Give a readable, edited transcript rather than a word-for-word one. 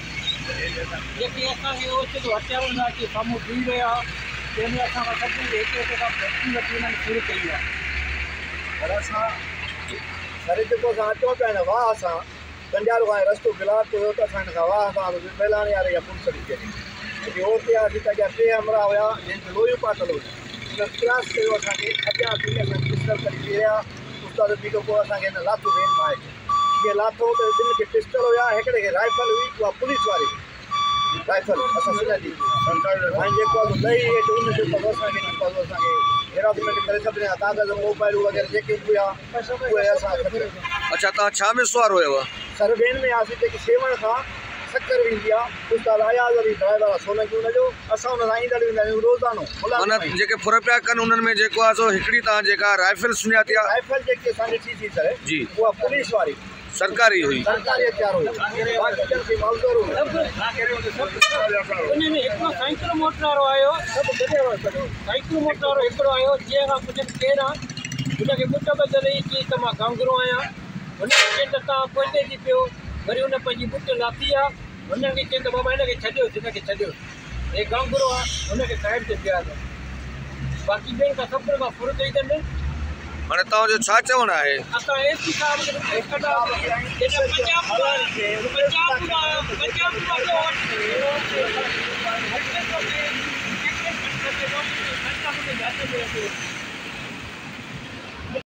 जेके असांखे ओचितो हथियारनि सां अची साम्हूं थी रहिया जंहिंमें असां खां सभिनी हिक हिक खां वठी उन्हनि शुरू कई आहे। पर असां सर जेको असां अचूं पिया हिन वाह सां कंडियाल खां रस्तो ब्लॉक कयो त असां हिन खां वाह सां महिलाणी वारे या पुलिस खे चई हुते हुआसीं त अॻियां 3 हमला हुया जंहिंखे लोहियूं पातल हुयूं उन प्रयास कयो असांखे अॻियां थी असां डिस्टर्ब करे थी रहिया उस्ताद बि खां पोइ असांखे हिन लाथो वेन मां जीअं लाथो त ॿिनि खे पिस्टल हुया हिकिड़े खे राइफल हुई उहा पुलिस वारी राइफल असां सुञाती ऐं जेको आहे लही हेठि उनजो पतो असांखे असांखे हेरासमेंट करे सभिनी जा कागज़ मोबाइल वग़ैरह जेके बि हुआ उहे असां अच्छा तव्हां छा में सुवार हुयव? सर वेन में हुआसीं जेकी सेवण खां सक्कर वेंदी आहे उस्ताद अयाज़ अली ड्राइवर आहे सोलंकी हुनजो असां हुन सां ईंदड़ वेंदा आहियूं रोज़ानो माना जेके फुर पिया कनि उन्हनि में जेको आहे सो हिकिड़ी तव्हां जेका राइफल सुञाती आहे राइफल जेकी असांजी थी सर जी उहा पुलिस वारी सरकारी हुई सरकारी हथियार हुयो बाक़ी जल्दी मालदार हुयो उन में हिकिड़ो साइकिल मोटर वारो आयो सभु गॾियल हुयो साइकिल मोटर वारो हिकिड़ो आयो जीअं खां पुछनि केरु आहे हुनखे पुट बदिले चई त मां गांगरो आहियां हुनखे चई त तव्हां पोइते थी पियो वरी हुन पंहिंजी पुट लाथी आहे हुनखे चई त बाबा हिनखे छॾियोसि हिनखे छॾियोसि हे गांगरो आहे हुनखे साइड ते बीहारियो बाक़ी ॿियनि खां सभिनी खां फुर कई अथनि। हाणे तव्हांजो छा चवणु आहे? असां एसपी साहब खे